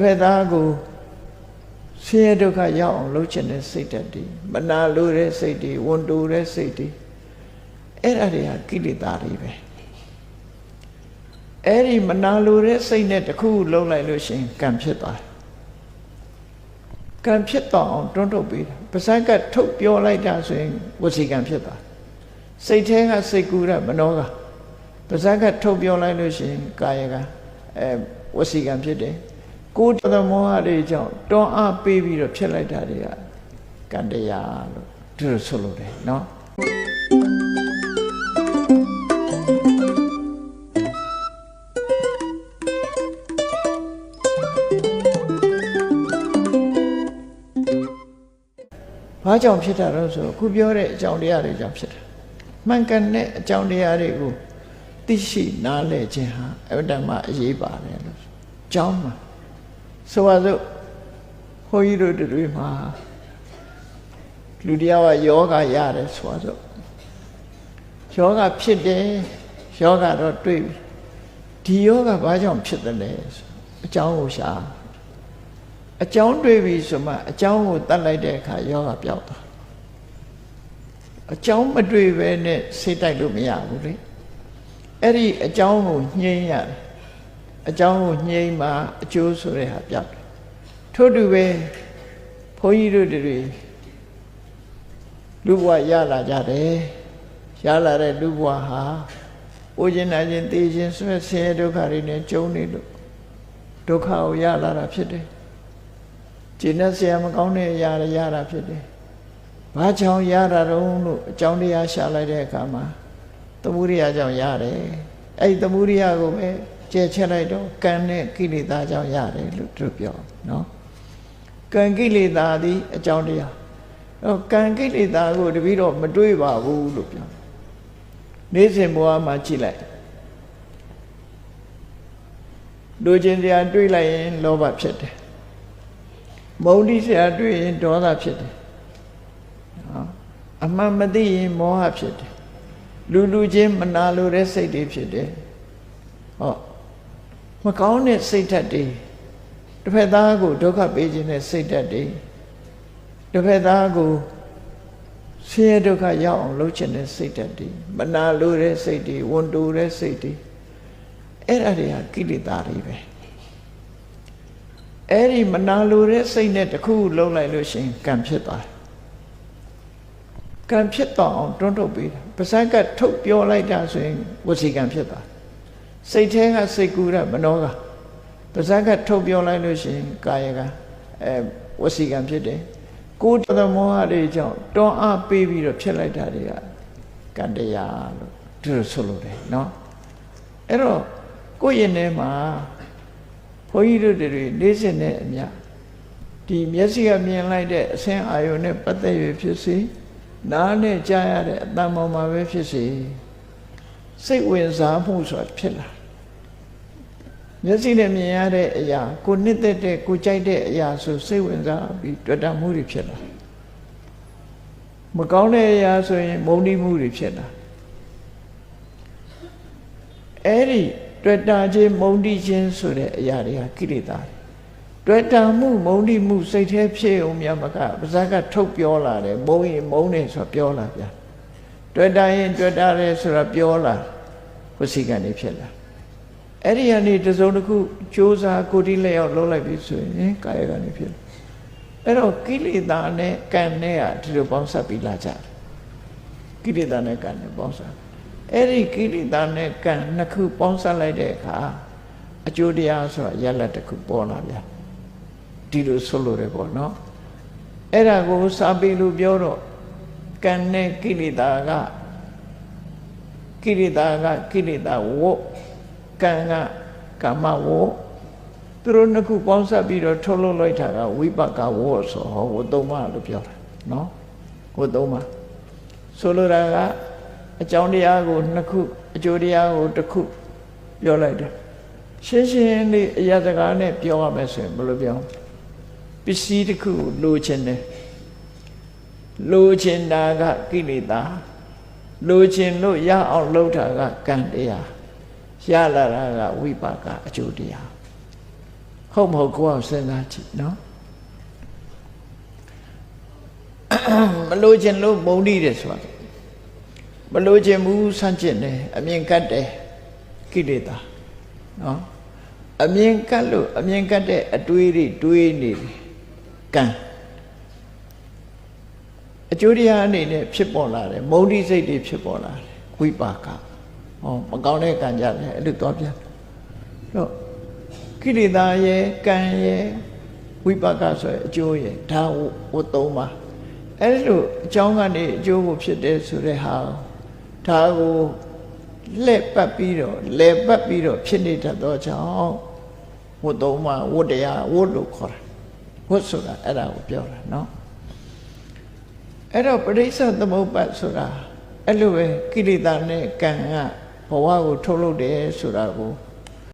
ဖက်သားကိုဆင်းရဲဒုက္ခရောက်အောင်လုပ်ချင်တဲ့စိတ်ဓာတ်တွေမနာလိုတဲ့စိတ်တွေဝန်တိုတဲ့စိတ်တွေအဲ့ဒါတွေကကိလေသာတွေပဲအဲ့ဒီမနာလိုတဲ့စိတ်နဲ့တခုလုံးလိုက်လို့ရှိရင်ကံဖြစ်သွားတယ်ကံဖြစ်တော့အောင်တွန်းထုတ်ပေးတာပါးစပ်ကထုတ်ပြောလိုက်တာဆိုရင်ဝစီကံဖြစ်သွားစိတ်ထဲကစိတ်ကူးရမနောကပါးစပ်ကထုတ်ပြောလိုက်လို့ရှိရင်ကာယကဝစီကံဖြစ်တယ်ကိုယ်တမောဟတွေကြောင့်တွန်းအားပေးပြီးတော့ဖြစ်လိုက်တာတွေကကံတရားလို့ဒီလိုဆိုလို့တယ်နော်ဘာကြောင့်ဖြစ်တာလဲဆိုခုပြောတဲ့အကြောင်းတရားတွေကြောင့်ဖြစ်တာမှန်ကန်တဲ့အကြောင်းတရားတွေကိုသိရှိနားလည်ခြင်းဟာအဝတ္တမအရေးပါတယ်လို့ကြောင်းမှာဆိုပါစို့ဘုန်းကြီးတို့တွေမှာလူတရားကယောဂရတယ်ဆိုပါစို့ယောဂဖြစ်တယ်ယောဂတော့တွေ့ပြီဒီယောဂဘာကြောင့်ဖြစ်တယ်လဲအကြောင်းကိုရှာအကြောင်းတွေ့ပြီဆိုမှအကြောင်းကိုတတ်လိုက်တဲ့အခါယောဂပြောက်သွားအကြောင်းမတွေ့ပဲနဲ့စိတ်တိုက်လို့မရဘူးလေအဲ့ဒီအကြောင်းကိုညှိရတယ်အကြောင်းကိုညှိမှအကျိုးဆိုတဲ့ဟာပြောက်တယ်ထို့တူပဲဘုန်းကြီးတို့တွေလူဘဝရလာကြတယ်ရလာတဲ့လူဘဝဟာအိုးခြင်းနာခြင်းသိခြင်းဆွဲဆင်းရဲဒုက္ခတွေနဲ့ကြုံနေလို့ဒုက္ခကိုရလာတာဖြစ်တယ်ကျင့်တဲ့ဆရာမကောင်းတဲ့အရာတွေရတာဖြစ်တယ်။ဘာကြောင့်ရတာတုံးလို့အကြောင်းတရားရှာလိုက်တဲ့အခါမှာသမုဒိယကြောင့်ရတယ်။အဲ့ဒီသမုဒိယကိုပဲကျဲချက်လိုက်တော့ကံနဲ့ကိလေသာကြောင့်ရတယ်လို့သူပြောနော်။ကံကိလေသာသည်အကြောင်းတရား။အဲ့ကံကိလေသာကိုတပည့်တော်မတွေးပါဘူးလို့ပြော။နေ့စဉ်ဘဝမှာကြည့်လိုက်။လူချင်းတရားတွေးလိုက်ရင်လောဘဖြစ်တယ်မုန်းတိဆရာတွေ့ရင်ဒေါသဖြစ်တယ်အမှန်မသိရင်မောဟဖြစ်တယ်လူချင်းမနာလိုတဲ့စိတ်တွေဖြစ်တယ်ဟောမကောင်းတဲ့စိတ်ဓာတ်တွေတစ်ဖက်သားကိုဒုက္ခပေးခြင်းတဲ့စိတ်ဓာတ်တွေတစ်ဖက်သားကိုဆင်းရဲဒုက္ခရောက်အောင်လုပ်ချင်တဲ့စိတ်ဓာတ်တွေမနာလိုတဲ့စိတ်တွေဝန်တိုတဲ့စိတ်တွေအဲ့ဒါတွေကကိလေသာတွေပဲအဲ့ဒီမနာလိုတဲ့စိတ်နဲ့တခုလုံးလိုက်လို့ရှိရင်ကံဖြစ်သွားကံဖြစ်တော့အောင်တွန်းထုတ်ပေးတာပါးစပ်ကထုတ်ပြောလိုက်တာဆိုရင်ဝစီကံဖြစ်သွားစိတ်ထဲကစိတ်ကူးရမနောကပါးစပ်ကထုတ်ပြောလိုက်လို့ရှိရင်ကာယကဝစီကံဖြစ်တယ်ကိုယ်တမောဟတွေကြောင့်တွန်းအားပေးပြီးတော့ဖြစ်လိုက်တာတွေကကံတရားလို့ဒီလိုဆိုလို့တယ်နော်အဲ့တော့ကိုယ့်ရင်ထဲမှာဘုန်းကြီးတို့တွေနေ့စဉ်နဲ့အမျှဒီမျက်စိကမြင်လိုက်တဲ့အဆင်းအာရုံနဲ့ပတ်သက်ရဖြစ်စေနားနဲ့ကြားရတဲ့အတန်ပေါ်မှာပဲဖြစ်စေစိတ်ဝင်စားမှုဆိုတာဖြစ်လာမျက်စိနဲ့မြင်ရတဲ့အရာကိုနှစ်သက်တဲ့ကိုကြိုက်တဲ့အရာဆိုစိတ်ဝင်စားပြီးတွေ့တာမှုတွေဖြစ်လာမကောင်းတဲ့အရာဆိုရင်မုန်းတိမှုတွေဖြစ်လာအဲ့ဒီတွေ့တာခြင်းမုန်းတိခြင်းဆိုတဲ့အရာတွေကကိလေသာတွေ့တာမှုမုန်းတိမှုစိတ်ထဲဖြစ်အောင်မြတ်မကပါးစပ်ကထုတ်ပြောလာတယ်မုန်းရင်မုန်းတယ်ဆိုပြောလာဗျာတွေ့တာရင်တွေ့တာတယ်ဆိုတာပြောလာဝစီကံတွေဖြစ်လာအဲ့ဒီကနေတစုံတစ်ခုစ조사ကိုတိလက်ရောက်လုံးလိုက်ပြီဆိုရင်ကာယကံတွေဖြစ်လာအဲ့တော့ကိလေသာနဲ့ကံနဲ့ကဒီလိုပေါင်းစပ်ပြီးလာကြတယ်ကိလေသာနဲ့ကံနဲ့ပေါင်းစပ်အဲ့ဒီကိလေသာနဲ့ကံနှစ်ခုပေါင်းစပ်လိုက်တဲ့အခါအကျိုးတရားဆိုတာရလဒ်တစ်ခုပေါ်လာဗျာဒီလိုဆိုလို့ရပေါ့နော်အဲ့ဒါကိုစာပေလို့ပြောတော့ကံနဲ့ကိလေသာကကိလေသာဝတ်ကံကကာမဝတ်သူတို့နှစ်ခုပေါင်းစပ်ပြီးတော့ထုတ်လုပ်လိုက်တာကဝိပက္ခဝတ်ဆိုဟောဝတ်သုံးပါလို့ပြောတာနော်ဝတ်သုံးပါဆိုလိုတာကအကြောင်းတရားကိုနှစ်ခုအကျိုးတရားကိုတစ်ခုပြောလိုက်တယ်ရှင်းရှင်းလေးအရာစကားနဲ့ပြောရမယ်ဆိုရင်ဘယ်လိုပြောပစ္စည်းတစ်ခုလိုချင်တယ်လိုချင်တာကကိလေသာလိုချင်လို့ရအောင်လုပ်တာကကံတရားရလာတာကဝိပါကအကျိုးတရားဟ ဟုတ်မဟုတ်ကိုယ်အောင်စဉ်းစားကြည့်နော်မလို့ခြင်းလို့မုန်းတိတယ်ဆိုတာမလို့ခြင်းဘူးဆန့်ကျင်တယ်အမြင်ကတ်တယ်ကိလေသာနော်အမြင်ကတ်လို့အမြင်ကတ်တဲ့အတွေးတွေတွေးနေတယ်ကံအကျိုးတရားအနေနဲ့ဖြစ်ပေါ်လာတယ်မုန်းတိစိတ်တွေဖြစ်ပေါ်လာတယ်ဝိပါကဟောမကောင်းတဲ့ကံကြတယ်အဲ့လိုသွားပြန်တော့ကိလေသာရဲ့ကံရဲ့ဝိပါကဆိုတဲ့အကျိုးရဲ့ဒါဝတ်သုံးပါအဲ့လိုအကြောင်းကနေအကျိုးကိုဖြစ်တယ်ဆိုတဲ့ဟာဒါကိုလက်ပတ်ပြီးတော့ဖြစ်နေတတ်သောကြောင့်ဝတ်သုံးပါဝတ်တရားဝတ်လို့ခေါ်တာဝတ်ဆိုတာအဲ့ဒါကိုပြောတာနော်အဲ့တော့ပရိစ္ဆေသမုပ္ပါဒ်ဆိုတာအဲ့လိုပဲကိလေသာနဲ့ကံကဘဝကိုထုတ်လုပ်တယ်ဆိုတာကို